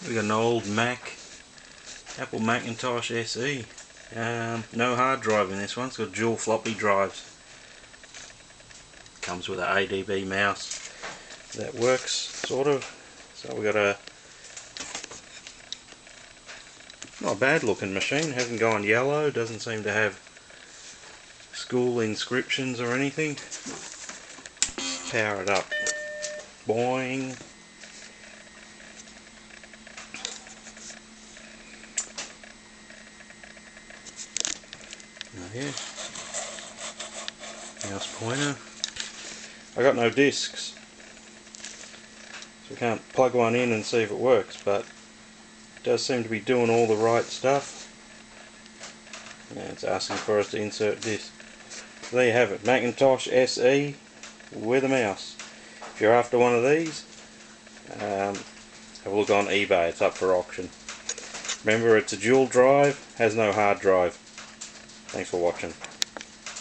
We got an old Apple Macintosh SE. No hard drive in this one. It's got dual floppy drives. Comes with an ADB mouse that works sort of. So we got a not a bad looking machine. Hasn't gone yellow. Doesn't seem to have school inscriptions or anything. Power it up. Boing. Yeah. Mouse pointer. I got no discs, so we can't plug one in and see if it works, but it does seem to be doing all the right stuff. Yeah, it's asking for us to insert disc. So there you have it, Macintosh SE with a mouse. If you're after one of these, have a look on eBay. It's up for auction. Remember, it's a dual drive, has no hard drive. Thanks for watching.